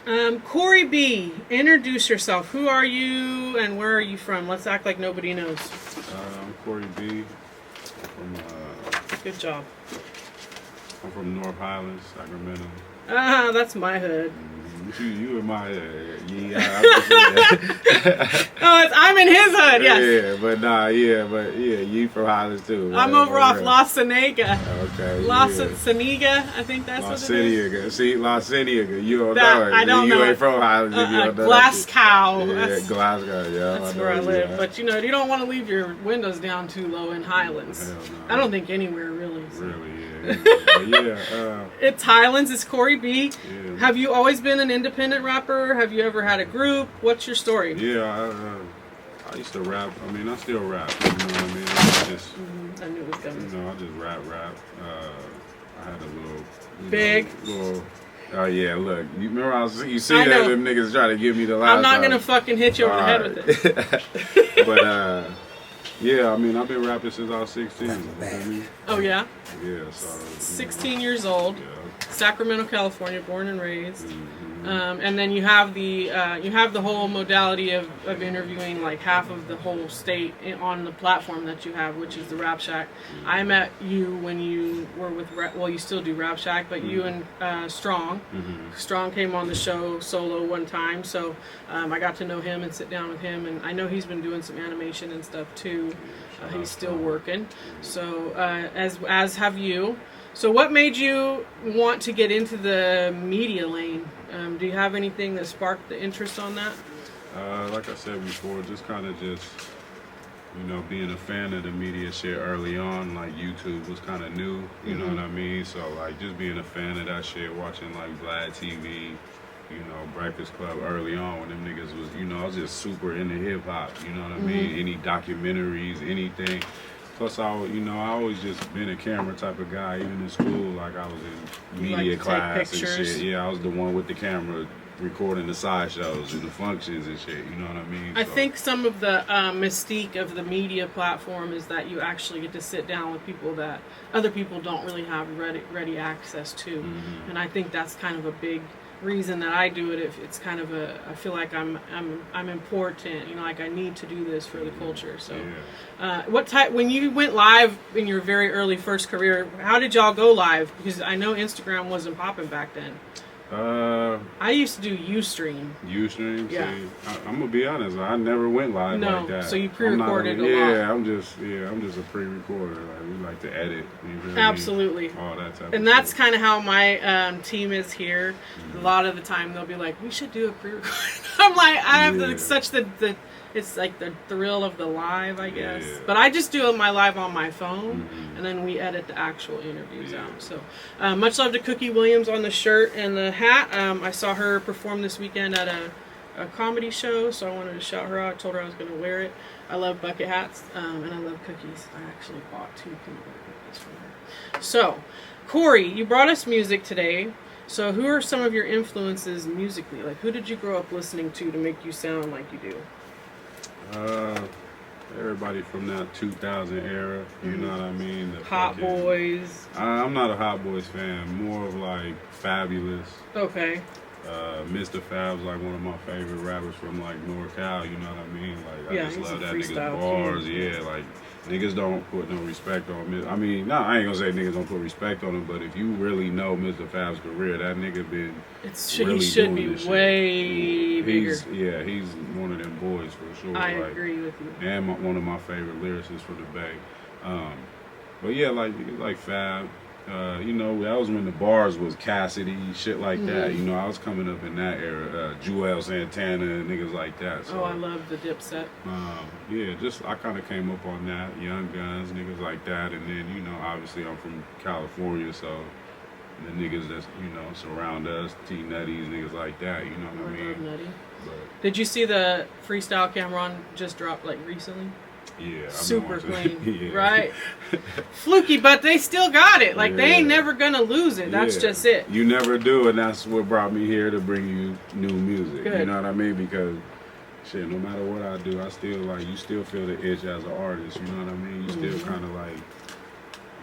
Corey B, introduce yourself. Who are you and where are you from? Let's act like nobody knows. I'm Corey B. From, Good job. I'm from North Highlands, Sacramento. That's my hood. You in my yeah. I'm in his hood, yes. You from Highlands too. I'm over off La Cienega. Okay. La Cienega, I think that's what it is. See, La Cienega. You don't That- know it. I don't you know ain't it. from Highlands if you don't know Glasgow. that. Yeah, That's, Glasgow. Yeah, that's know where I it, live. yeah. But you don't want to leave your windows down too low in Highlands. Hell no. I don't think anywhere really. So. Really, yeah. But yeah. It's Highlands. It's Corey B. Yeah. Have you always been an independent rapper? Have you ever had a group? What's your story? Yeah, I used to rap. I mean, I still rap. You know what I mean? I just, I knew it was coming. I just rap. I had a little Big. Oh yeah, look. You remember you see I that know. them niggas try to give me the last I'm not time. gonna fucking hit you over the head with it. But yeah, I mean, I've been rapping since I was 16. You know what I mean? Oh yeah. Yeah, so 16 years old, Yeah. Sacramento, California, born and raised. Mhm. And then you have the whole modality of interviewing like half of the whole state on the platform that you have, which is the Rap Shack. I met you when you were with you still do Rap Shack, but you and Strong. Strong came on the show solo one time, so I got to know him and sit down with him, and I know he's been doing some animation and stuff too. He's still working, so as have you. So what made you want to get into the media lane? Do you have anything that sparked the interest on that? Like I said before, just kind of being a fan of the media shit early on. Like YouTube was kind of new, you know what I mean? So like just being a fan of that shit, watching like Vlad TV, Breakfast Club early on when them niggas was, I was just super into hip hop, you know what I mean? Any documentaries, anything. Plus, I always just been a camera type of guy, even in school. Like, I was in You media like to take class and pictures? shit. Yeah, I was the one with the camera recording the sideshows and the functions and shit, you know what I mean? I So, think some of the mystique of the media platform is that you actually get to sit down with people that other people don't really have ready access to, and I think that's kind of a big reason that I do it. If it's kind of I feel like I'm important, like I need to do this for the culture. So, when you went live in your very early first career, how did y'all go live? Because I know Instagram wasn't popping back then. I used to do Ustream. Ustream? Yeah. See, I'm gonna be honest, I never went live No, like that. so you I'm not pre-recorded a- a lot. Yeah, I'm just a pre-recorder. Like, we like to edit. You feel me? Absolutely. All that type And of that's shit. kind of how my team is here. A lot of the time they'll be like, we should do a pre-record. I'm like, I have Yeah. such the it's like the thrill of the live, I guess. Yeah. But I just do my live on my phone, and then we edit the actual interviews out. So much love to Cookie Williams on the shirt and the hat. I saw her perform this weekend at a comedy show, so I wanted to shout her out. I told her I was going to wear it. I love bucket hats, and I love cookies. I actually bought 2 peanut butter cookies from her. So, Corey, you brought us music today. So who are some of your influences musically? Like, who did you grow up listening to make you sound like you do? Everybody from that 2000 era, you know what I mean? The Hot fucking- Boys. I'm not a Hot Boys fan. More of like Fabulous. Okay. Mr. Fab's like one of my favorite rappers from like NorCal. You know what I mean? Like Yeah, I just he's love a that freestyle nigga's bars. king. Yeah, like niggas don't put no respect on him. I mean, I ain't gonna say niggas don't put respect on him, but if you really know Mr. Fab's career, that nigga been He should be doing this shit. way bigger. He's one of them boys for sure. I like, agree with you. and one of my favorite lyricists for the Bay. But yeah, like Fab, that was when the bars was Cassidy, shit like that. I was coming up in that era. Joel Santana and niggas like that. So, Oh, I love the Dipset. I kind of came up on that. Young Guns, niggas like that. And then, obviously I'm from California, so the niggas that, surround us, T-Nutties, niggas like that, you know what I I love mean? Nutty. But, Did you see the freestyle Cameron just dropped like recently? yeah. I've been Super watching- clean, yeah. right? Fluky, but they still got it. Like they ain't Yeah. never gonna lose it. That's Yeah. just it. You never do, and that's what brought me here to bring you new music. Good. You know what I mean? Because shit, no matter what I do, I still you still feel the itch as an artist. You know what I mean? You still kind of like,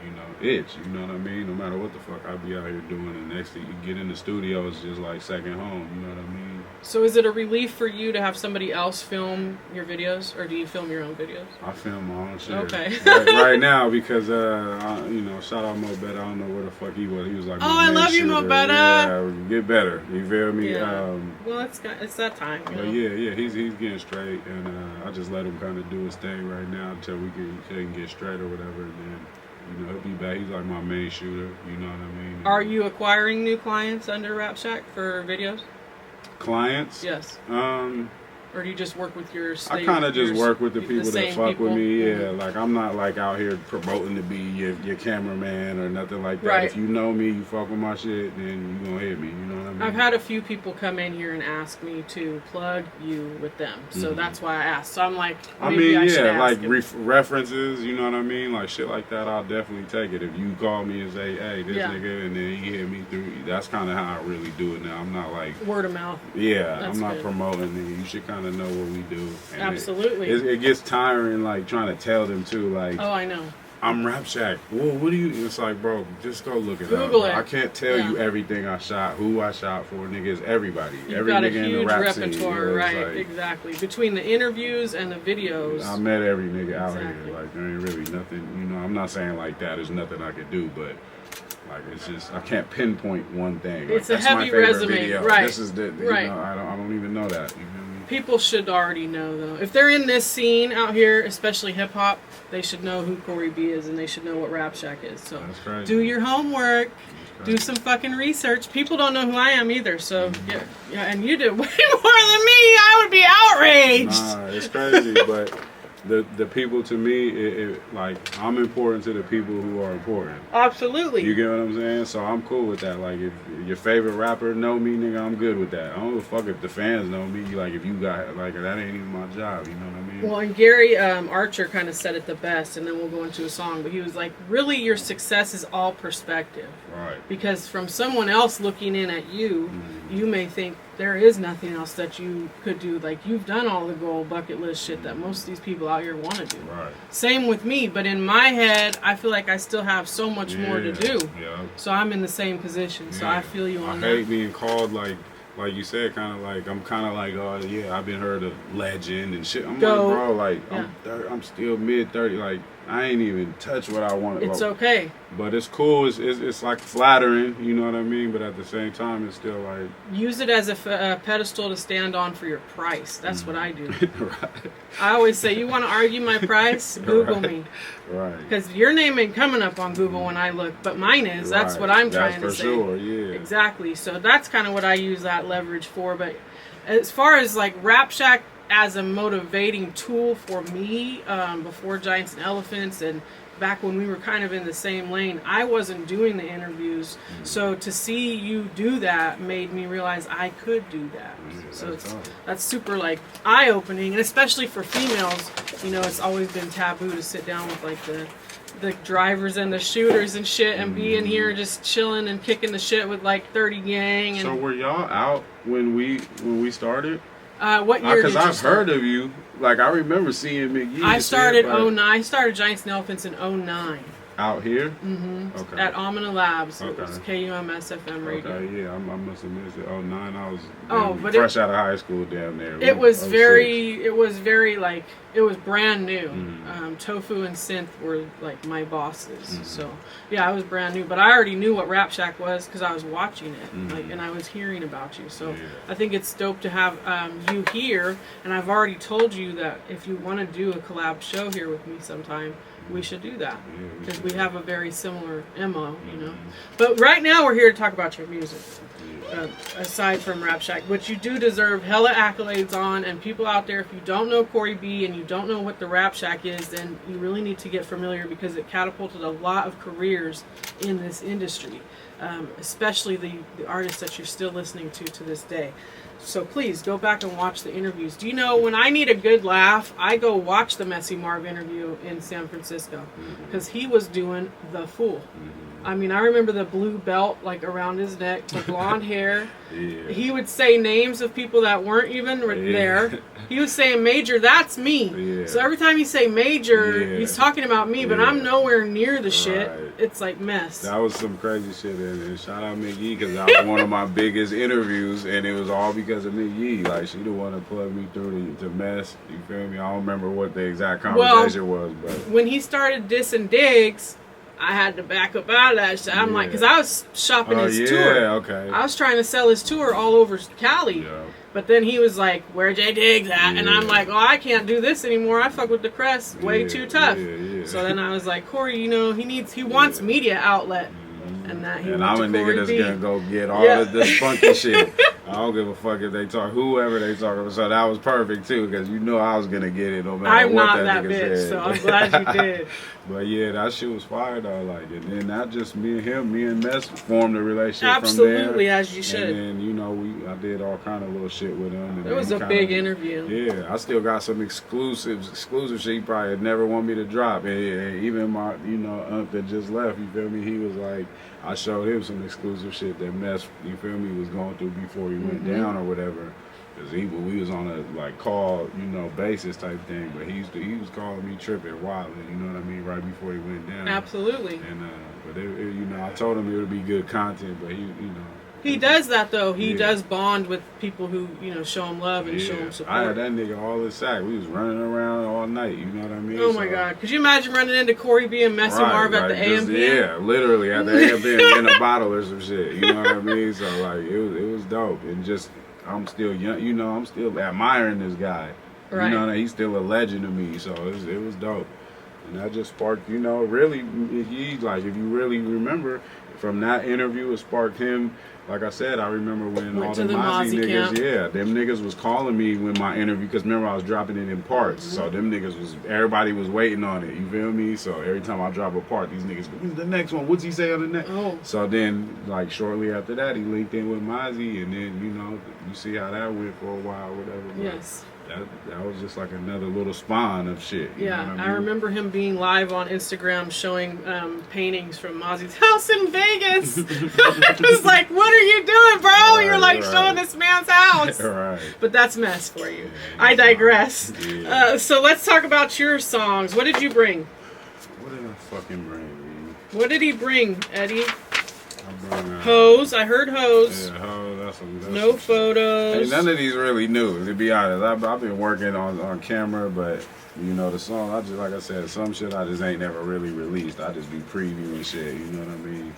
you know, itch. You know what I mean? No matter what the fuck I be out here doing, and next thing you get in the studio, it's just like second home. You know what I mean? So is it a relief for you to have somebody else film your videos, or do you film your own videos? I film my own shit. Okay. right now because you know, shout out Mo Better. I don't know where the fuck he was. He was like, oh, I love you, Mo Better. Yeah, get better. You feel me? Yeah. Well, it's that time. You know? But yeah, he's getting straight, and I just let him kind of do his thing right now until he can get straight or whatever, and then you know he'll be back. He's like my main shooter. You know what I mean? Are you acquiring new clients under Rap Shack for videos? Clients? Yes. Or do you just work with your I kind of just work with the people that fuck people? with me. Yeah, Mm-hmm. like I'm not like out here promoting to be your cameraman or nothing like that. Right. If you know me, you fuck with my shit, then you gonna hit me. You know what I mean? I've had a few people come in here and ask me to plug you with them, so that's why I asked. So I'm like, maybe I should ask like him. references. You know what I mean? Like shit like that. I'll definitely take it. If you call me and say, "Hey, this nigga," and then he hit me through. That's kind of how I really do it now. I'm not like word of mouth. Yeah, That's I'm not good. promoting it. You should kind of know what we do. And Absolutely. It gets tiring, like trying to tell them too, like, Oh, I know. I'm Rap Shack. Well, what do you? It's like, bro, just go look it up. Google it. I can't tell you everything I shot, who I shot for, niggas, everybody. You've Every got a nigga in the huge rap repertoire, scene. You know, right? like, Exactly. Between the interviews and the videos. I met every nigga out Exactly. here. Like, there ain't really nothing. You know, I'm not saying like that. There's nothing I could do, but. Like it's just I can't pinpoint one thing. Like, It's a that's my heavy favorite resume, video. right? This is the Right. You know, I don't even know that. You feel me? People should already know, though. If they're in this scene out here, especially hip hop, they should know who Corey B is, and they should know what Rap Shack is. So That's crazy. do your homework. Do some fucking research. People don't know who I am either, so yeah, and you did way more than me. I would be outraged. Nah, it's crazy, but the people to me, like I'm important to the people who are important. Absolutely. You get what I'm saying? So I'm cool with that. Like if your favorite rapper know me, nigga, I'm good with that. I don't give a fuck if the fans know me. Like if you got like that ain't even my job. You know what I mean? Well, and Gary Archer kind of said it the best, and then we'll go into a song. But he was like, really, your success is all perspective. Right. Because from someone else looking in at you, you may think there is nothing else that you could do. Like, you've done all the gold bucket list shit that most of these people out here want to do. Right. Same with me, but in my head, I feel like I still have so much more to do. Yeah. So I'm in the same position. So I feel you on I hate that. being called like you said, kind of like I'm kind of like, oh yeah, I've been heard of legend and shit. I'm like, bro, like I'm still mid 30, like I ain't even touched what I wanted. It's like, okay. But it's cool. It's like flattering, you know what I mean? But at the same time, it's still like Use it as a pedestal to stand on for your price. That's what I do. right, I always say, you want to argue my price? Google me. right. Because your name ain't coming up on Google when I look, but mine is. That's what I'm trying to say. Sure, yeah. Exactly. So that's kind of what I use that leverage for. But as far as like Rap Shack as a motivating tool for me, before Giants and Elephants and back when we were kind of in the same lane, I wasn't doing the interviews. So to see you do that made me realize I could do that. So that's super like eye-opening, and especially for females, you know, it's always been taboo to sit down with like the drivers and the shooters and shit and be in here just chilling and kicking the shit with like 30 gang. And So were y'all out when we started? what year did Because you I've start? heard of you. Like I remember seeing McGee. I started like, 09. I started Giants and Elephants in 09 out here. Mm-hmm. Okay. at Amina Labs. It was Okay. KUMS FM radio. Okay, yeah, I must have missed it. 09, I was but fresh out of high school down there. It was 06. very like, it was brand new. Tofu and Synth were like my bosses. So yeah, I was brand new, but I already knew what Rap Shack was because I was watching it, like, and I was hearing about you. So I think it's dope to have you here, and I've already told you that if you want to do a collab show here with me sometime, we should do that because we have a very similar MO, you know. But right now we're here to talk about your music. Aside from Rap Shack, which you do deserve hella accolades on, and people out there, if you don't know Corey B and you don't know what the Rap Shack is, then you really need to get familiar because it catapulted a lot of careers in this industry. especially the artists that you're still listening to this day. So please go back and watch the interviews. Do you know, when I need a good laugh, I go watch the Messy Marv interview in San Francisco, because he was doing the fool. I mean, I remember the blue belt like around his neck, the blonde hair. Yeah. He would say names of people that weren't even there. He was saying, Major, that's me. Yeah. So every time he say Major, Yeah. he's talking about me, but Yeah. I'm nowhere near the shit. Right. It's like mess. That was some crazy shit. And shout out McGee, because that was one of my biggest interviews, and it was all because of McGee. Like, she the one that plugged me through to Mess. You feel me? I don't remember what the exact conversation was, but when he started dissing Diggs, I had to back up out of that shit. I'm like, because I was shopping his tour. Okay. I was trying to sell his tour all over Cali. Yeah. But then he was like, where Jay Diggs at? And I'm like, oh, I can't do this anymore. I fuck with the Crest. Way too tough. Yeah. So then I was like, Corey, you know, he wants media outlet. And that he And went I'm to a Corey nigga that's B. gonna go get all of this funky shit. I don't give a fuck if they talk, whoever they talk about. So that was perfect too, because you know I was gonna get it no matter I'm what not that that nigga bitch, said. so I'm glad you did. But yeah, that shit was fire though. Like, and then not just me and him, me and Mess formed a relationship Absolutely, from there. as you should. And then, you know, I did all kind of little shit with him. And It was a big interview. Yeah, I still got some exclusive shit he probably never want me to drop. And even my, you know, aunt that just left, you feel me? He was like, I showed him some exclusive shit that Mess, you feel me, was going through before he went down or whatever. Cause we was on a like call, you know, basis type thing, but he was calling me tripping wildly, you know what I mean, right before he went down. Absolutely. And but you know, I told him it would be good content, but you know. He does that though. He Yeah. does bond with people who, you know, show him love and show him support. I had that nigga all his sack. We was running around all night, you know what I mean? Oh my God. Could you imagine running into Corey B and Messy Marv at the just, AMP? Yeah, literally at the AMP in a bottle or some shit. You know what I mean? So like it was dope. And just I'm still young, you know, I'm still admiring this guy. Right. You know, he's still a legend to me. So it was dope. And that just sparked, you know, really he like if you really remember from that interview, it sparked him. Like I said, I remember when Went all to the the Mozzie Mozzie niggas, camp. yeah, them niggas was calling me when my interview, because remember I was dropping it in parts, so them niggas everybody was waiting on it, you feel me? So every time I drop a part, these niggas go, when's the next one? What's he say on the next? Oh. So then, like shortly after that, he linked in with Mozzie, and then, you know, you see how that went for a while, whatever. But Yes. That was just like another little spawn of shit. You Yeah, know what I mean? remember him being live on Instagram showing paintings from Mozzie's house in Vegas. I was like, what are you doing, bro? Right, You're like right. showing this man's house. Right. But that's mess for you. I digress. Yeah. So let's talk about your songs. What did you bring? What did I fucking bring, man? What did he bring, Eddie? I brought Hose. I heard hose. Yeah, that's No some shit. photos. Hey, none of these really new, to be honest. I've been working on camera, but you know the song. I just like I said, some shit I just ain't never really released. I just be previewing shit. You know what I mean?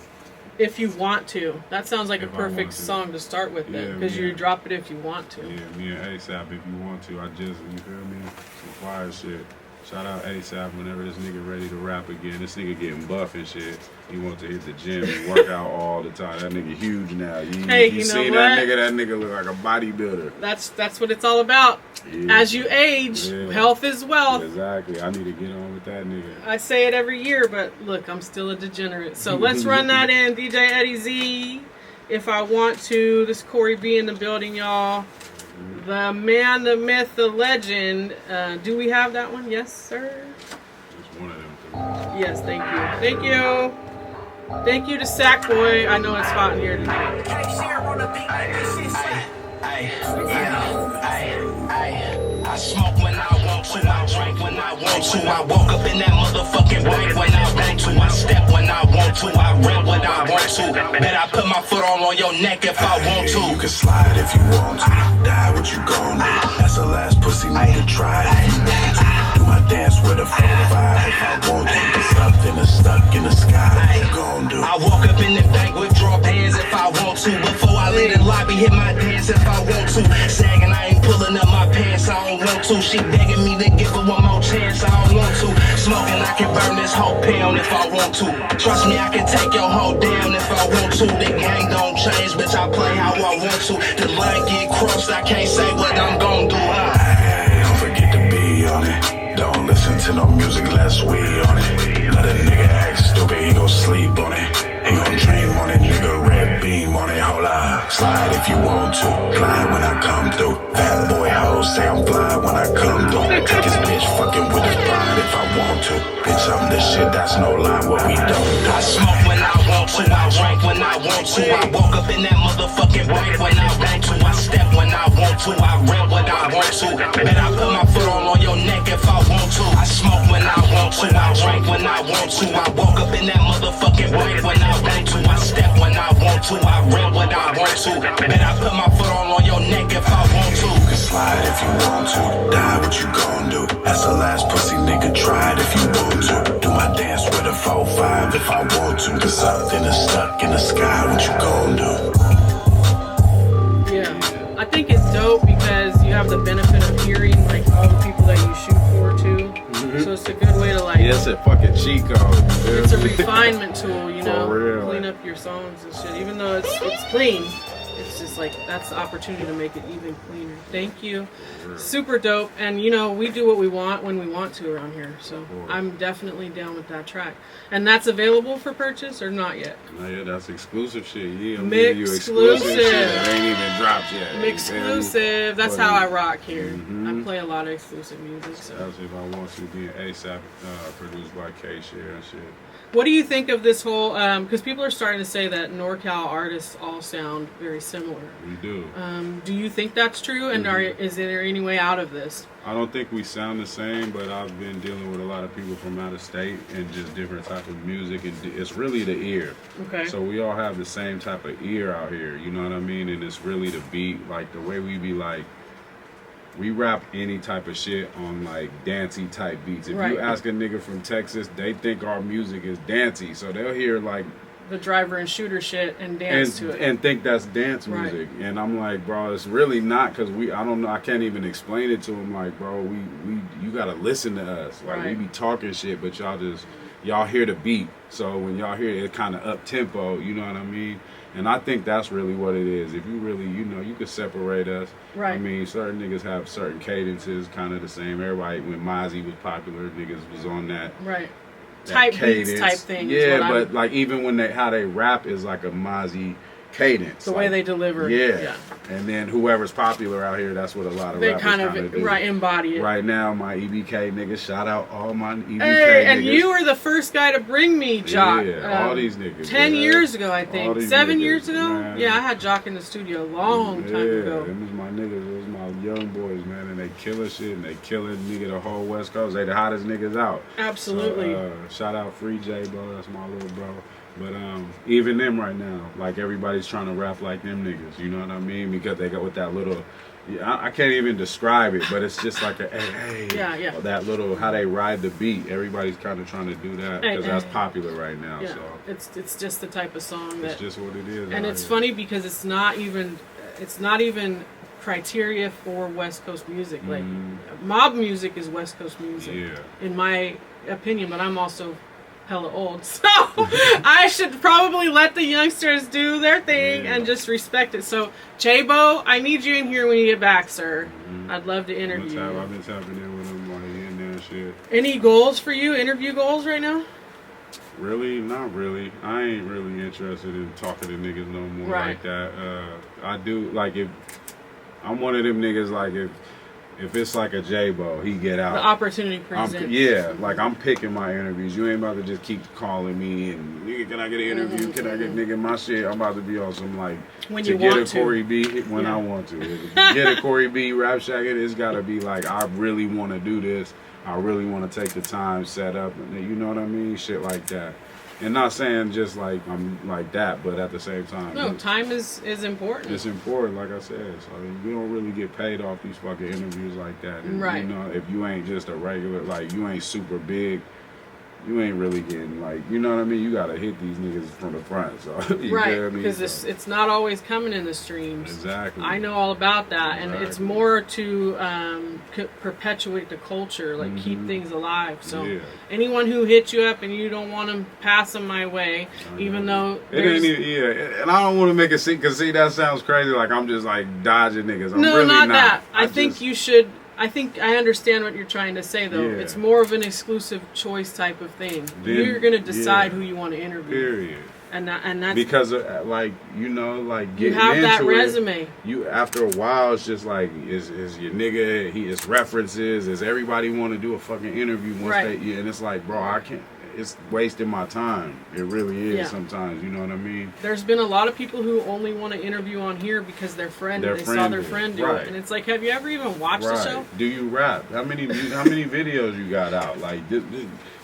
If you want to. That sounds like a If I perfect want to. song to start with then. Yeah, Because yeah. you drop it if you want to. Yeah, me and ASAP. If you want to, I just you feel me? Some fire shit. Shout out ASAP whenever this nigga ready to rap again. This nigga getting buff and shit. He wants to hit the gym and work out all the time. That nigga huge now. Hey, you you know see what? that nigga look like a bodybuilder. That's what it's all about. Yeah. As you age, Yeah. health is wealth. Exactly. I need to get on with that nigga. I say it every year, but look, I'm still a degenerate. So let's run that in, DJ Eddie Z. If I want to, this Corey B in the building, y'all. The man, the myth, the legend. Do we have that one? Yes, sir. It's one of them. Yes, thank you. Thank you. Thank you to Sackboy. I know it's hot in here tonight. I smoke when I want to, I drink when I want to. I woke up in that motherfucking bank when I want to. I step when I want to, I rap when I want to. Bet I put my foot on your neck if I want to. You can slide if you want to. Die what you gon' do. That's the last pussy nigga try if you want to. Do my dance with a 4-5 if I want to. Something is stuck in the sky. What you gon' do? I walk up in the bank with drop hands if I want to. Before I leave the lobby, hit my dance if I want to. Sagging, I ain't pulling up my pants, I don't want to. She begging me to give her one more chance, I don't want to. Smoking, I can burn this whole pound if I want to. Trust me, I can take your hoe down if I want to. The gang don't change, bitch, I play how I want to. The line get crossed, I can't say what I'm gon' do, huh? Hey, don't forget to be on it. Don't listen to no music unless we on it. Let a nigga act stupid, he gon' sleep on it. He gon' dream on it, nigga. Slide if you want to. Glide when I come through. Fat boy hoes say I'm fly when I come through. Take his bitch fucking with his bride if I want to. Bitch, I'm the shit, that's no lie, what we don't do. I smoke when I want to, I drink when I want to. I woke up in that motherfucking bank when I want to. I step when I want to, I rap what I want to. Bet I put my foot all on your neck if I want to. I smoke when I want to, I drink when I want to. I woke up in that motherfucking bank when I want to. I step when I want to, I rap what I want to. Bet I put my foot all on your neck if I want to. You can slide if you want to. Die what you gon' do. That's the last pussy nigga tried if you want to. Do my dance with a 4-5 if I want to. Cause something is stuck in the sky, what you gon' do? Yeah, I think it's dope because you have the benefit of hearing like all the people that you shoot for too. So it's a good way to like. Yeah, it's a fucking cheat code. It's a refinement tool, you know, For real. clean up your songs and shit. Even though it's clean, it's just like that's the opportunity to make it even cleaner. Thank you, super dope. And you know, we do what we want when we want to around here. So I'm definitely down with that track. And that's available for purchase or not yet? No, yeah, that's exclusive shit. Yeah, I'm giving you exclusive shit that ain't even dropped yet. Exclusive. That's how I rock here. I play a lot of exclusive music. So. That's if I want to be an ASAP, produced by K-Share and shit. What do you think of this whole? Because people are starting to say that NorCal artists all sound very similar. We do. Do you think that's true? And is there any way out of this? I don't think we sound the same, but I've been dealing with a lot of people from out of state and just different type of music, and it's really the ear. Okay. So we all have the same type of ear out here, you know what I mean? And it's really the beat, like the way we be like, we rap any type of shit on like dancey type beats. If you ask a nigga from Texas, they think our music is dancey, so they'll hear like the driver and shooter shit and dance to it and think that's dance music. And I'm like, bro, it's really not, because I don't know, I can't even explain it to them. Like, bro, you gotta listen to us. Like, we be talking shit, but y'all hear the beat. So when y'all hear it, it's kind of up tempo, you know what I mean? And I think that's really what it is. If you really, you know, you could separate us. Right. I mean, certain niggas have certain cadences, kind of the same. Everybody, when Mozzie was popular, niggas was on that. Right. That Type cadence. beats type thing. Yeah, but like even when how they rap is like a Mozzie cadence. The way they deliver. Yeah. And then whoever's popular out here, that's what a lot of they rappers kind of do. embody it. Right now, my EBK niggas, shout out all my EBK hey, and niggas. you were the first guy to bring me Jock. Yeah, all these niggas. 10 man. years ago, I think. 7 niggas, years ago? man. Yeah, I had Jock in the studio a long time ago. Yeah, them was my niggas. Those was my young boys, man. And they killing shit, and they killing nigga the whole West Coast. They the hottest niggas out. Absolutely. So, shout out Free J, bro. That's my little bro. But even them right now, like everybody's trying to rap like them niggas. You know what I mean? Because they got with that little, I can't even describe it, but it's just like a hey, yeah. That little how they ride the beat. Everybody's kind of trying to do that because that's popular right now. Yeah. So it's just the type of song that. It's just what it is. And it's funny because it's not even criteria for West Coast music. Like mob music is West Coast music, in my opinion. But I'm also hella old, so I should probably let the youngsters do their thing and just respect it. So J-Bo, I need you in here when you get back, sir. I'd love to interview you. I've been tapping in with them while you in there and shit. Any goals for you? Interview goals right now? Really? Not really. I ain't really interested in talking to niggas no more like that. I do, like, if I'm one of them niggas, like, if it's like a J-Bo, he get out. The opportunity presents. Like I'm picking my interviews. You ain't about to just keep calling me and nigga, can I get an interview? Can I get nigga my shit? I'm about to be on some like when to you get want a Corey B when I want to. If you get a Corey B Rap Shack, it's gotta be like I really want to do this. I really want to take the time, set up, and you know what I mean, shit like that. And not saying just like I'm like that, but at the same time, no, time is important. It's important, like I said. So we don't really get paid off these fucking interviews like that. And, right. You know, if you ain't just a regular, like you ain't super big, you ain't really getting like, you know what I mean? You gotta hit these niggas from the front. So right, because it's not always coming in the streams. Exactly. I know all about that, and it's more to perpetuate the culture, like keep things alive. So anyone who hits you up and you don't want them, pass them my way, even though it ain't even, and I don't want to make it seem, because see that sounds crazy, like I'm just like dodging niggas. I'm no, really not not that. I think you should. I think I understand what you're trying to say, though. Yeah. It's more of an exclusive choice type of thing. Then, You're going to decide who you want to interview. Period. and that's because like like you getting have that into it, resume. you after a while it's just like is your nigga, he is references, is everybody want to do a fucking interview once Right. they, and it's like, bro, I can't, it's wasting my time. It really is Yeah. sometimes, you know what I mean? There's been a lot of people who only want to interview on here because their friend Their they friend saw their did. friend do Right. it, and it's like, have you ever even watched the show? Do you rap? How many videos you got out? Like,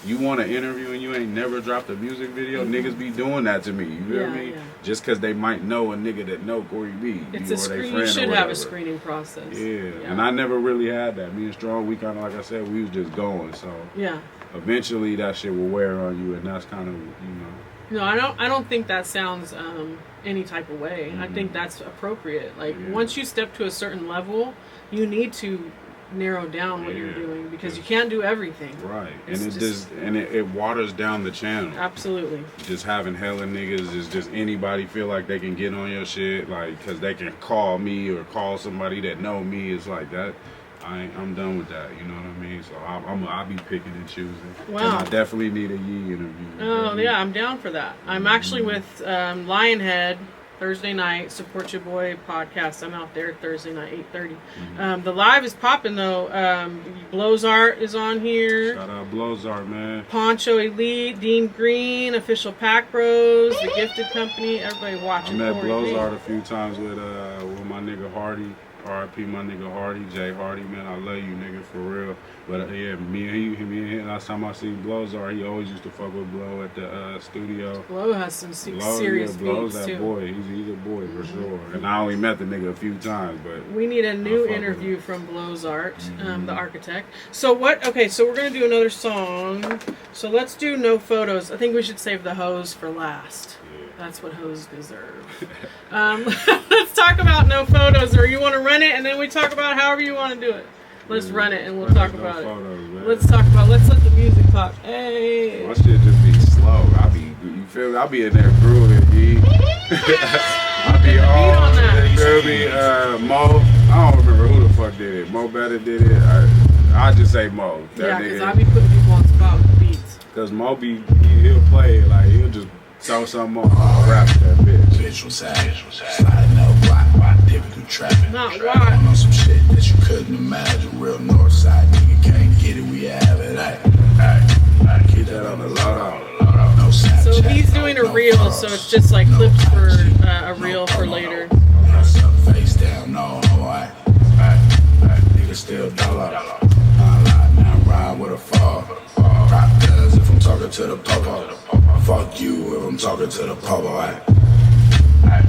you want to interview and you ain't never dropped a music video? Niggas be doing that to me. You feel Yeah, me? yeah. Just because they might know a nigga that know Corey B. It's or a they screen. friend You or should have whatever. a screening process. Yeah. And I never really had that. Me and Strong, we kind of, like I said, we was just going. So Yeah. eventually that shit will wear on you, and that's kind of, No, I don't think that sounds any type of way. I think that's appropriate. Like Yeah. once you step to a certain level, you need to narrow down what you're Yeah. doing because you can't do everything. right. It's And it just- it waters down the channel. Absolutely. Just having hella niggas is just anybody feel like they can get on your shit, like, cause they can call me or call somebody that know me. It's like that. I'm done with that. You know what I mean? So I'll be picking and choosing. Wow. And I definitely need a Yee interview. Oh yeah, I'm down for that. I'm actually with Lionhead Thursday night. Support Your Boy podcast. I'm out there Thursday night 8:30. The live is popping though. Blowzart is on here. Shout out Blowzart, man. Poncho Elite, Dean Green, Official Pack Bros, The Gifted Company. Everybody I watching. met Corey Blowzart B. a few times with my nigga Hardy. R.I.P. my nigga Hardy, Jay Hardy, man. I love you, nigga, for real. But yeah, me and him, last time I seen Blowzart, he always used to fuck with Blow at the studio. Blow has some Blow, serious Blow's beats that too. boy. He's a boy for sure. And I only met the nigga a few times, but We need a new fuck with interview him. from Blowzart, the architect. So what? Okay, so we're gonna do another song. So let's do No Photos. I think we should save the hose for last. That's what hoes deserve. Let's talk about No Photos, or you want to run it and then we talk about however you want to do it. Let's run it and we'll talk No about photos, it. man. Let's let the music talk. Hey. My shit just be slow. You feel me? I be in there grooving, B. I be on that. you feel me? Mo, I don't remember who the fuck did it. Mo Better did it. I just say Mo. Yeah, because I be putting people on spot with beats. Because Mo he'll play it, like, he'll just throw something on, I'll rap that bitch. Bitch was sliding out why dipping through traffic. Not why. On some shit that you couldn't imagine. Real north side nigga can't get it, we have it. Ay, keep that on the low. No Snapchat, So he's doing a no reel, photos, so it's just like no clips for IG, a reel for later. No suck face down, no, ay, nigga still dollar. Now ride with a fall. Prop guns if I'm talking to the popo. Fuck you if I'm talking to the popo. Ay,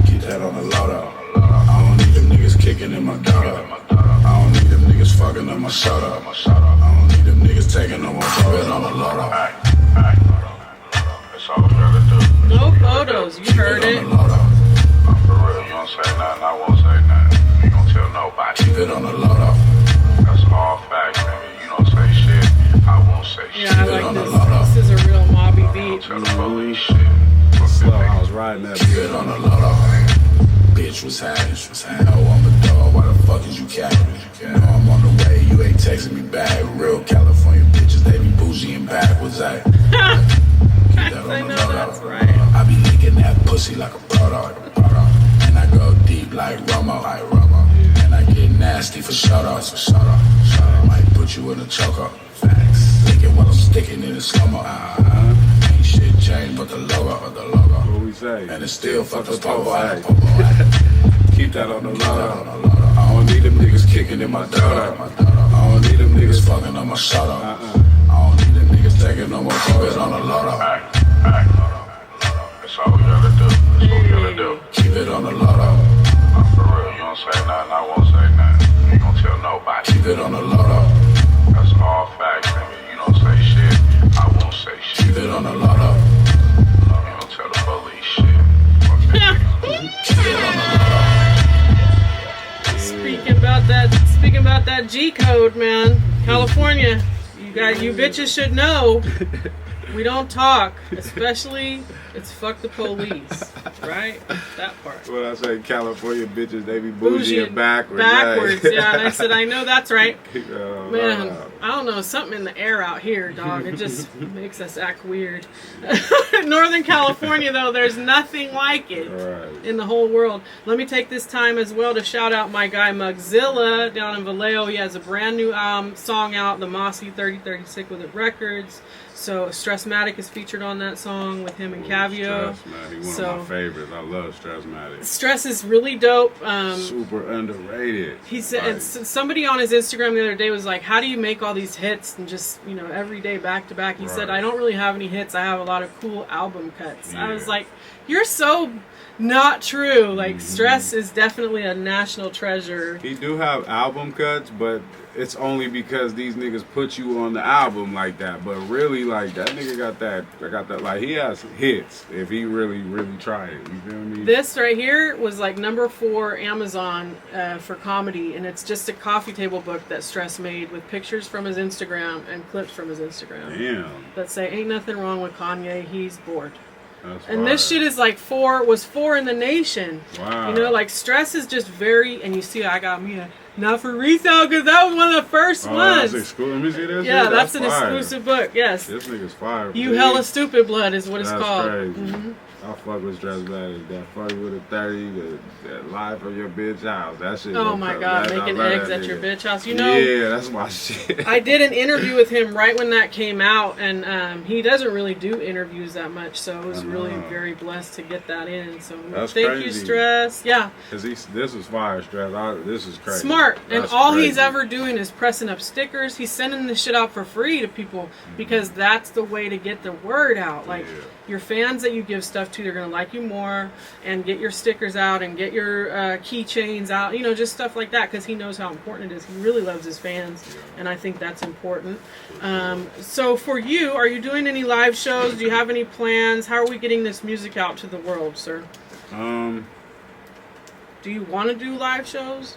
keep that on the low though. I don't need them niggas kicking in my daughter. I don't need them niggas fucking up my shoulder. I don't need them niggas taking no more keep it on the low though. That's all we gotta do. No Photos, you heard it. For real, you don't say nothing, I won't say nothing. You don't tell nobody. Keep it on the low though. That's all facts, nigga. You don't say shit, I won't say shit. Yeah, I like this. This is a real mobby beat. Tell the police shit. Slow, I was riding that Keep bitch. it on the low though. Bitch was hiding. No, I'm a dog. Why the fuck is you capping? You know I'm on the way. You ain't texting me back. Real California bitches, they be bougie and backwards. Ay. Keep that on I the know low that's though. right. I be licking that pussy like a proto. And I go deep like Romo. And I get nasty for shout-outs. I might put you in a choker. Facts. Licking while I'm sticking in the slow-mo. Ain't shit changed but the logo. What we say? And it's still fuck the popo. Keep that on the low. I don't need them niggas kicking in my daughter. I don't need them niggas fucking on my shoulder. I don't need them niggas taking no more keep it on the low. That's all we gotta do. That's what we gotta do. Keep it on the low. For real, you don't say nothing, I won't say nothing. You ain't gonna tell nobody. Keep it on the low. That's all facts, nigga. You don't say shit, I won't say shit. Keep it on the low. You don't tell the police shit. Fuck that nigga. Keep it on the low. Speaking about that G code, man. California, you bitches should know. We don't talk, especially it's fuck the police, right? That part. What I say, California bitches, they be bougie and backwards. Backwards, yeah. And I said, I know that's right. Oh, Man, wow. I don't know, something in the air out here, dog. It just makes us act weird. Northern California, though, there's nothing like it Right. in the whole world. Let me take this time as well to shout out my guy Mugzilla down in Vallejo. He has a brand new song out, the Mossy 3036 with it Records. So Stressmatic is featured on that song with him and Cavio. Stress, man. He's one So- of my favorites. I love Stressmatic. Stress is really dope. Super underrated. He said, Like, and somebody on his Instagram the other day was like, how do you make all these hits and just, you know, every day back to back? He said, Right. I don't really have any hits. I have a lot of cool album cuts. I was Yeah. like, you're so not true. Like, Stress is definitely a national treasure. He do have album cuts, but it's only because these niggas put you on the album like that. But really, like, that nigga got that, like, he has hits if he really tried it. You feel me? This right here was like #4 Amazon for comedy, and it's just a coffee table book that Stress made with pictures from his Instagram and clips from his Instagram Damn. that say, ain't nothing wrong with Kanye, he's bored. That's And this fire. shit is like was four in the nation. Wow. You know, like Stress is just very, and you see, I got me a not for resale because that was one of the first Oh, ones. that's exclusive. Let me see this. Yeah, shit? that's an fire. exclusive book. Yes, This nigga's fire. You please. Hella Stupid Blood is what it's That's called. crazy. Mhm. I fuck with Stressmatic. That fuck with a 30, that live from your bitch house. That shit. Oh go my crazy. God, I making love eggs that at your nigga. bitch house. You know, Yeah, that's my shit. I did an interview with him right when that came out, and he doesn't really do interviews that much, so I was I really know. very blessed to get that in. So That's thank you, crazy. Stress. Yeah, Cause this is fire, Stress. This is crazy. smart. And That's all crazy. he's ever doing is pressing up stickers. He's sending this shit out for free to people because that's the way to get the word out. Like Yeah. your fans that you give stuff to, they're gonna like you more, and get your stickers out and get your keychains out. You know, just stuff like that because he knows how important it is. He really loves his fans, and I think that's important. So for you, are you doing any live shows? Do you have any plans? How are we getting this music out to the world, sir? Do you want to do live shows?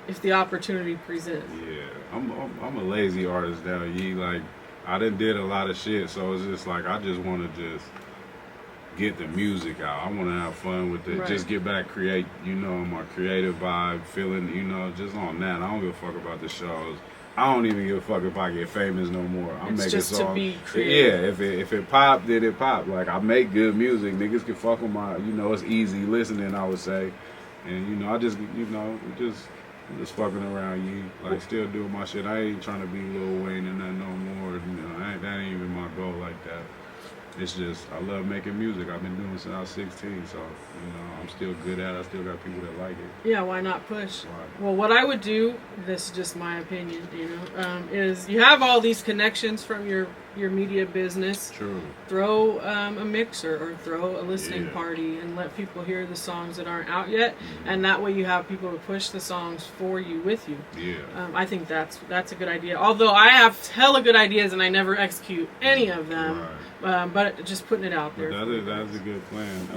If the opportunity presents. Yeah, I'm a lazy artist now. Like, I done did a lot of shit, so it's just like I just want to just get the music out. I want to have fun with it. Right. Just get back, create. You know, my creative vibe, feeling. You know, just on that. I don't give a fuck about the shows. I don't even give a fuck if I get famous no more. I'm It's making just to songs. be creative. Yeah, if it pop, then it pop. Like, I make good music. Niggas can fuck with my. You know, it's easy listening. I would say, and you know, I just just fucking around. Like, still doing my shit. I ain't trying to be Lil Wayne and that no more. You know, that ain't even my goal like that. It's just, I love making music. I've been doing it since I was 16, so, you know, I'm still good at it. I still got people that like it. Yeah, why not push? Right. Well, what I would do, this is just my opinion, you know, is you have all these connections from your media business. True. Throw a mixer or throw a listening Yeah. party and let people hear the songs that aren't out yet, and that way you have people to push the songs for you with you. Yeah. I think that's a good idea. Although I have hella good ideas and I never execute any of them, but just putting it out there. That's a good plan.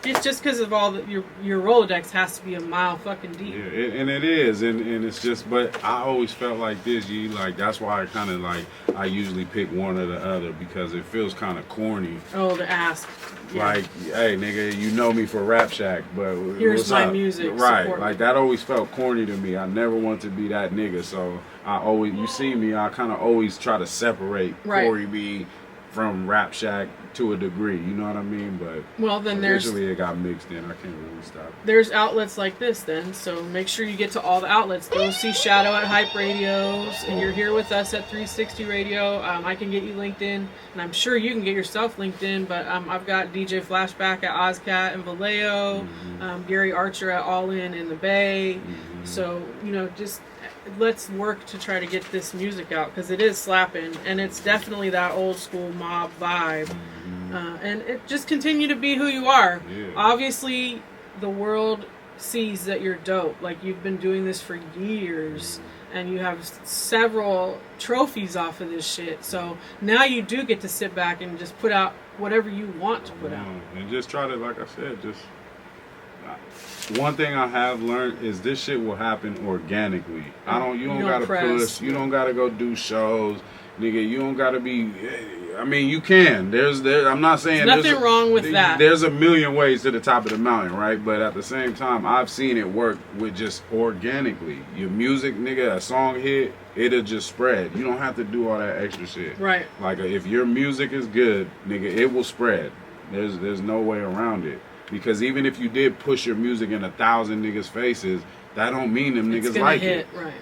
It's just because of all that your Rolodex has to be a mile fucking deep. Yeah, and it is, and it's just, but I always felt like this, like, that's why I kind of, like, I usually pick one or the other, because it feels kind of corny. Oh, to ask. Yeah. Like, hey, nigga, you know me for Rap Shack, but Here's what's my up? music, Right, support me. like, that always felt corny to me. I never want to be that nigga, so I always, you see me, I kind of always try to separate Right. Corey B from Rap Shack to a degree, you know what I mean? But Well, then there's eventually it got mixed in. I can't really stop. there's outlets like this then, so make sure you get to all the outlets. Go see Shadow at Hype Radios, and you're here with us at 360 Radio. I can get you linked in, and I'm sure you can get yourself linked in, but I've got DJ Flashback at Ozcat and Vallejo, Gary Archer at All In the Bay. So, you know, just let's work to try to get this music out, because it is slapping, and it's definitely that old school mob vibe. And it just continue to be who you are. Yeah. Obviously, the world sees that you're dope. Like, you've been doing this for years, and you have several trophies off of this shit. So now you do get to sit back and just put out whatever you want to put out. And just try to, like I said, just one thing I have learned is this shit will happen organically. You don't don't gotta press. push. You don't gotta go do shows. nigga, you don't gotta be. I mean, you can. I'm not saying There's nothing wrong with that. There's a million ways to the top of the mountain, right? But at the same time, I've seen it work with just organically. Your music, nigga, a song hit, it'll just spread. You don't have to do all that extra shit. Right. Like if your music is good, nigga, it will spread. There's no way around it. Because even if you did push your music in 1,000 niggas' faces, that don't mean them It's niggas gonna like hit, it. right.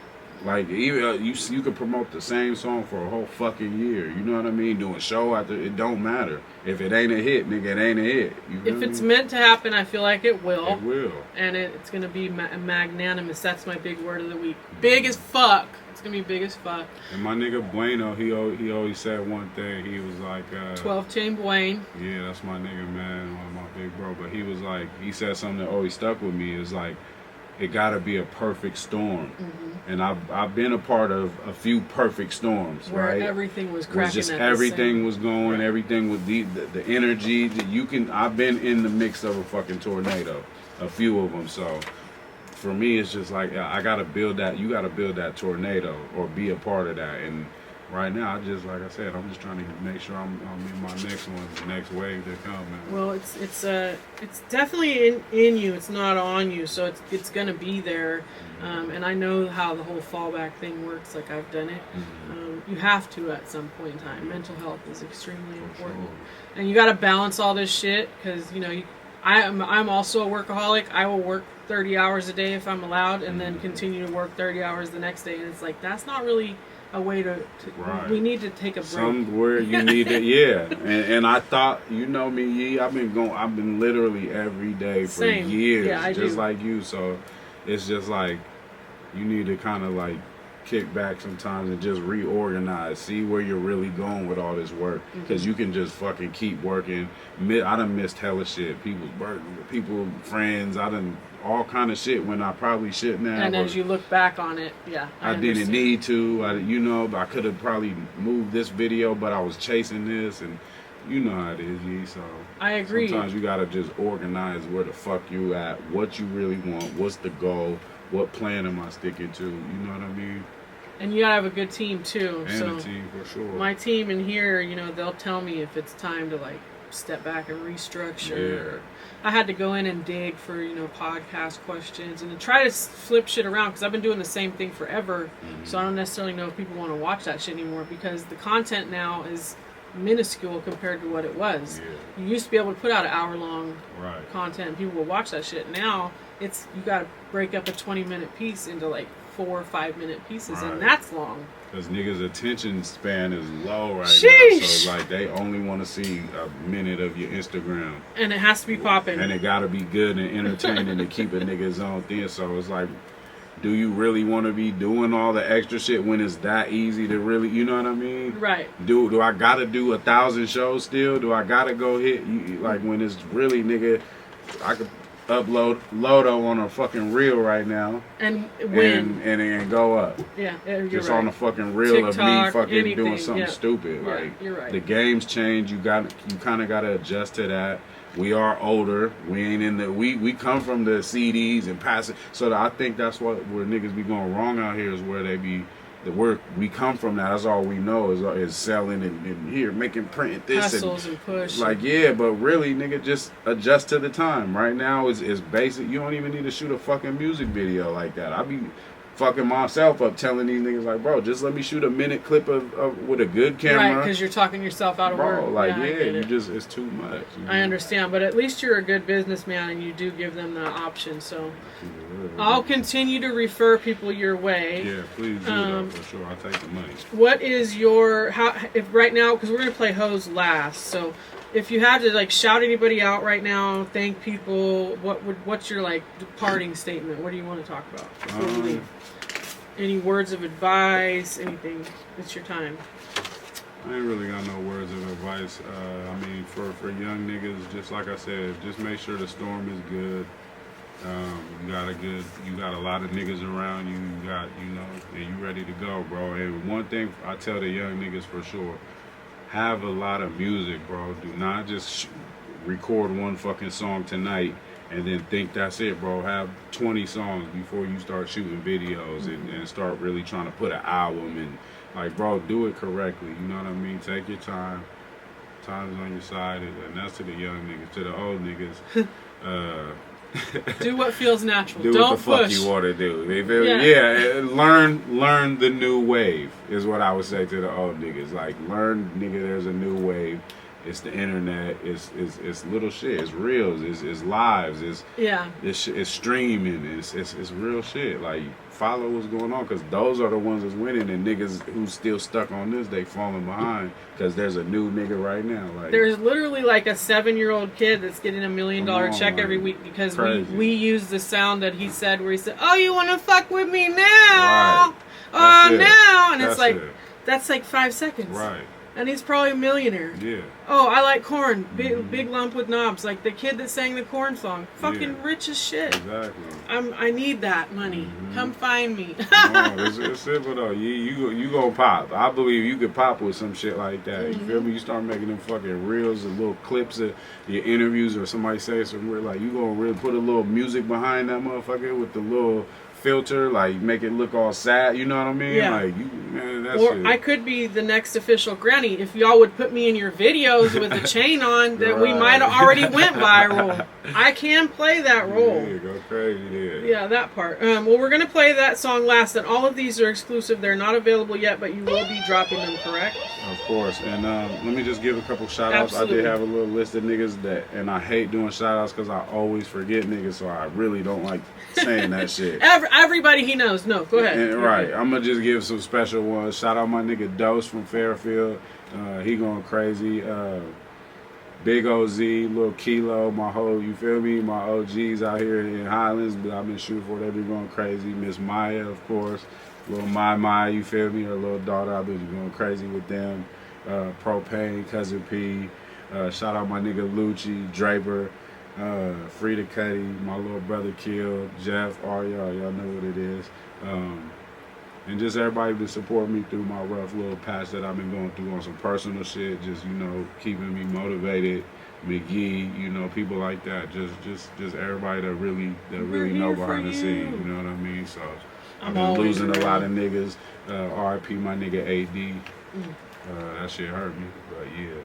Like even you could promote the same song for a whole fucking year. You know what I mean? Doing show after, it don't matter. If it ain't a hit, nigga, it ain't a hit. You feel If it's me? meant to happen, I feel like it will. It will. And it's gonna be magnanimous. That's my big word of the week. Big as fuck. It's gonna be big as fuck. And my nigga Bueno, he always said one thing. He was like, 12 Chain Wayne. yeah, that's my nigga, man, one of my big bro. But he was like, he said something that always stuck with me. Is like, it gotta be a perfect storm. And I've been a part of a few perfect storms, Where right? everything was It cracking was just at the everything same- was going, Right. everything with the energy that you can. I've been in the mix of a fucking tornado, a few of them. So for me, it's just like I gotta build that. You gotta build that tornado or be a part of that. And right now, I just like I said, I'm just trying to make sure I'm in my next one, the next wave to come. Man. Well, it's definitely in you. It's not on you, so it's gonna be there. And I know how the whole fallback thing works. Like I've done it. You have to at some point in time. Mental health is extremely important, and you got to balance all this shit because I'm also a workaholic. I will work 30 hours a day if I'm allowed, and then continue to work 30 hours the next day. And it's like that's not really a way to Right. we need to take a break. Somewhere you need to, yeah. And I thought, you know me, Yee, I've been literally every day for Same. years, Yeah, I just do. like you. So it's just like you need to kind of like kick back sometimes and just reorganize, see where you're really going with all this work, because you can just fucking keep working. I done missed hella shit, people's birthday, people, friends. I done all kind of shit when I probably shouldn't have. And or as you look back on it, yeah, I didn't need to. I could have probably moved this video, but I was chasing this, and you know how it is, Yee. So I agree. sometimes you gotta just organize where the fuck you at, what you really want, what's the goal, what plan am I sticking to? You know what I mean? And you gotta have a good team too. And so a team for sure. my team in here, they'll tell me if it's time to like step back and restructure. Yeah. I had to go in and dig for podcast questions and to try to flip shit around because I've been doing the same thing forever. So I don't necessarily know if people want to watch that shit anymore because the content now is minuscule compared to what it was. Yeah. You used to be able to put out an hour-long Right. content and people will watch that shit. Now you got to break up a 20-minute piece into like 4 or 5 minute pieces, Right. and that's long. Because niggas' attention span is low right now. Sheesh. So it's like they only want to see a minute of your Instagram. And it has to be popping. And it gotta be good and entertaining to keep a nigga's own thing. So it's like, do you really want to be doing all the extra shit when it's that easy to really, you know what I mean? Right. Do I gotta do 1,000 shows still? Do I gotta go hit like when it's really, nigga? I could upload Lodo on a fucking reel right now And win. and go up. Yeah, you're Just right. on a fucking reel of me TikTok, fucking doing anything, something yeah. stupid. Yeah, Like you're right. the games change. You kind of gotta adjust to that. We are older. We ain't in the we come from the CDs and pass it. So I think that's where niggas be going wrong out here is where they be. We come from that. That's all we know is selling and here making print this Hustles and push. like yeah, but really, nigga, just adjust to the time. Right now is basic. You don't even need to shoot a fucking music video like that. I be fucking myself up telling these niggas like, bro, just let me shoot a minute clip of with a good camera. Right, because you're talking yourself out of bro, work. like I yeah, get you it. just it's too much. I understand, but at least you're a good businessman and you do give them the option. So I'll continue to refer people your way. Yeah, please do that for sure. I'll take the money. What is your if right now? Because we're gonna play Hose last. So if you had to like shout anybody out right now, thank people. What's your like departing statement? What do you want to talk about before we leave? Any words of advice? Anything? It's your time. I ain't really got no words of advice. I mean, for young niggas, just like I said, just make sure the storm is good. You got a lot of niggas around you. You got, and you ready to go, bro. And one thing I tell the young niggas for sure, have a lot of music, bro. Do not just record one fucking song tonight and then think that's it, bro. Have 20 songs before you start shooting videos and start really trying to put an album and like, bro, do it correctly. You know what I mean? Take your time. Time's on your side, and that's to the young niggas. To the old niggas, Do what feels natural. do Don't what the fuck push. you want to do. They feel Yeah. yeah. Learn the new wave is what I would say to the old niggas. Like, learn, nigga. There's a new wave. It's the internet. It's little shit. It's reels. It's lives. Yeah. It's streaming. It's real shit. Like, follow what's going on, because those are the ones that's winning, and niggas who's still stuck on this, they falling behind because there's a new nigga right now. Like, There's literally like a 7-year-old kid that's getting $1 million Come on, check every man. week because Crazy. we use the sound that he said where he said, "Oh, you want to fuck with me now? Right. Oh, That's it. now," and That's it's like it. that's like 5 seconds. Right. And he's probably a millionaire. Yeah. Oh, I like corn. Big lump with knobs. Like the kid that sang the corn song. Fucking Yeah. rich as shit. Exactly. I need that money. Come find me. No, it's simple though. You gonna pop. I believe you could pop with some shit like that. You feel me? You start making them fucking reels and little clips of your interviews, or somebody say something weird, like, you gonna really put a little music behind that motherfucker with the little filter, like make it look all sad. You know what I mean? Yeah. Like, you, man, that's Or it. I could be the next official granny if y'all would put me in your videos with a chain on that we Right. might have already went viral. I can play that role. Yeah, go crazy there. Yeah, that part. Well, we're going to play that song last, and all of these are exclusive. They're not available yet, but you will be dropping them, correct? Of course. And let me just give a couple shout outs. I Absolutely. did have a little list of niggas that, and I hate doing shout outs because I always forget niggas, so I really don't like saying that shit. Everybody he knows. No, go ahead. And, right, I'm gonna just give some special ones. Shout out my nigga Dose from Fairfield. He going crazy. Big OZ, Lil Kilo, my whole, you feel me? My OGs out here in Highlands, but I've been shooting for. They been going crazy. Miss Maya, of course. Little Maya, you feel me? Her little daughter, I've been going crazy with them. Propane, Cousin P. Shout out my nigga Lucci, Draper. Frida Cuddy, my little brother Kill, Jeff, all y'all know what it is. And just everybody to support me through my rough little patch that I've been going through on some personal shit, just, you know, keeping me motivated. McGee, you know, people like that. Just everybody that really know here behind for the scene, you. you know what I mean? So I'm I've been always losing a lot of around. niggas. RIP my nigga AD. That shit hurt me, but yeah.